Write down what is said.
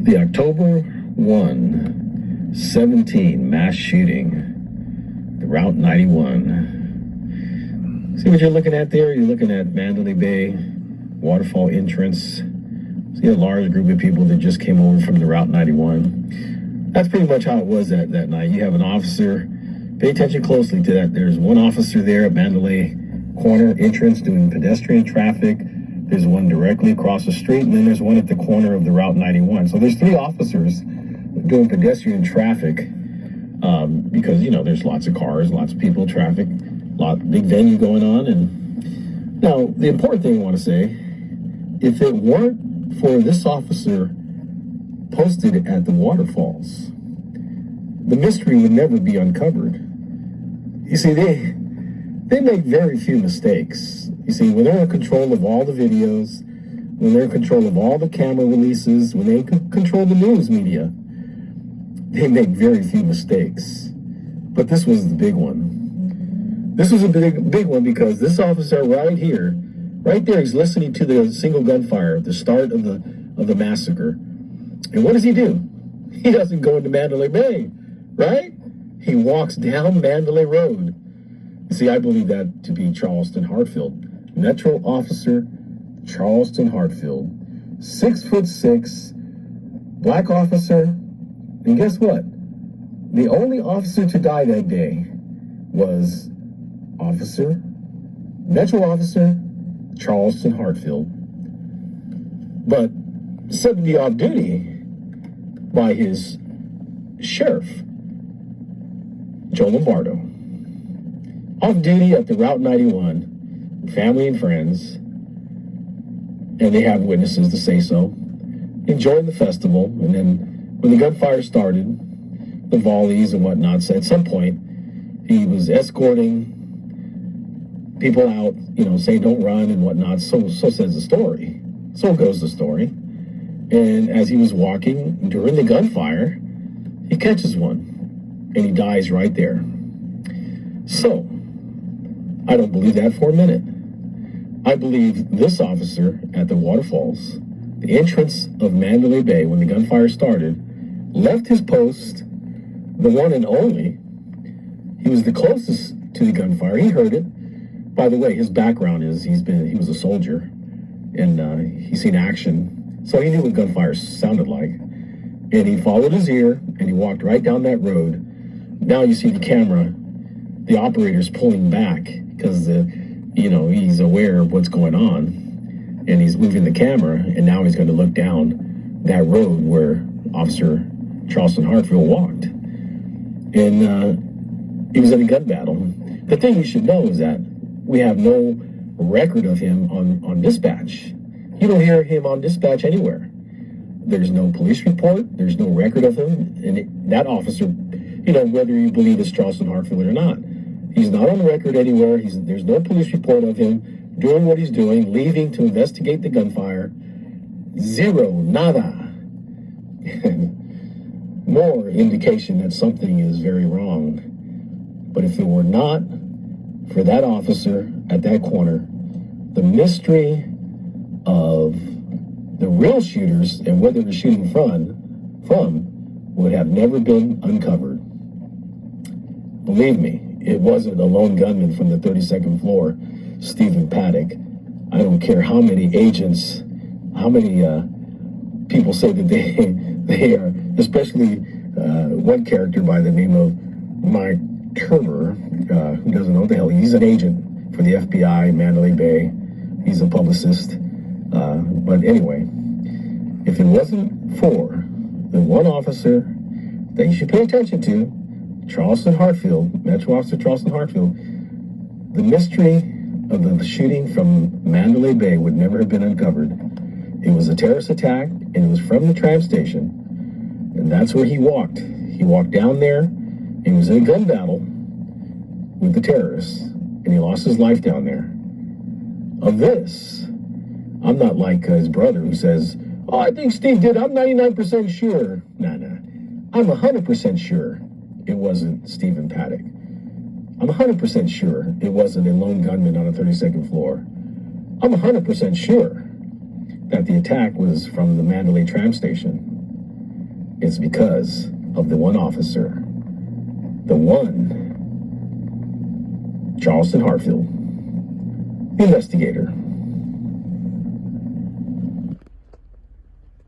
The October 1, 17 mass shooting, the Route 91. See what you're looking at there? You're looking at Mandalay Bay, waterfall entrance. See a large group of people that just came over from the Route 91. That's pretty much how it was that night. You have an officer. Pay attention closely to that. There's one officer there at Mandalay Corner entrance doing pedestrian traffic. There's one directly across the street, and then there's one at the corner of the Route 91. So there's 3 officers doing pedestrian traffic because, there's lots of cars, lots of people, traffic, big venue going on. And now, the important thing I want to say, if it weren't for this officer posted at the waterfalls, the mystery would never be uncovered. You see, they make very few mistakes. You see, when they're in control of all the videos, when they're in control of all the camera releases, when they control the news media, they make very few mistakes. But this was the big one. This was a big one because this officer right here, right there, he's listening to the single gunfire at the start of the massacre. And what does he do? He doesn't go into Mandalay Bay, right? He walks down Mandalay Road. See, I believe that to be Charleston Hartfield. Metro Officer Charleston Hartfield. 6'6", black officer. And guess what? The only officer to die that day was Metro Officer Charleston Hartfield. But set to be off duty by his sheriff, Joe Lombardo. Off duty at the Route 91, family and friends, and they have witnesses to say so, enjoying the festival. And then when the gunfire started, the volleys and whatnot, so at some point he was escorting people out, saying don't run and whatnot. So says the story. So goes the story. And as he was walking during the gunfire, he catches one and he dies right there. So I don't believe that for a minute. I believe this officer at the waterfalls, the entrance of Mandalay Bay when the gunfire started, left his post, the one and only. He was the closest to the gunfire. He heard it. By the way, his background is he was a soldier, and he's seen action, so he knew what gunfire sounded like. And he followed his ear, and he walked right down that road. Now you see the camera, the operator's pulling back because he's aware of what's going on, and he's moving the camera, and now he's going to look down that road where Officer Charleston Hartfield walked. And he was in a gun battle. The thing you should know is that we have no record of him on dispatch. You don't hear him on dispatch anywhere. There's no police report. There's no record of him. And that officer, whether you believe it's Charleston Hartfield or not, he's not on record anywhere. There's no police report of him doing what he's doing, leaving to investigate the gunfire. Zero, nada. More indication that something is very wrong. But if it were not for that officer at that corner, the mystery of the real shooters and where they were shooting from would have never been uncovered. Believe me, it wasn't a lone gunman from the 32nd floor, Stephen Paddock. I don't care how many agents, how many people say that they are, especially one character by the name of Mike Turner, who doesn't know what the hell. He's an agent for the FBI, Mandalay Bay. He's a publicist. But anyway, if it wasn't for the one officer that you should pay attention to, Charleston Hartfield, Metro Officer Charleston Hartfield, the mystery of the shooting from Mandalay Bay would never have been uncovered. It was a terrorist attack, and it was from the tram station, and that's where he walked. He walked down there, and he was in a gun battle with the terrorists, and he lost his life down there. Of this, I'm not like his brother who says, oh, I think Steve did. I'm 99% sure. Nah. I'm 100% sure it wasn't Stephen Paddock. I'm 100% sure it wasn't a lone gunman on the 32nd floor. I'm 100% sure that the attack was from the Mandalay tram station. it's because of the one officer, the one Charleston Hartfield, the investigator.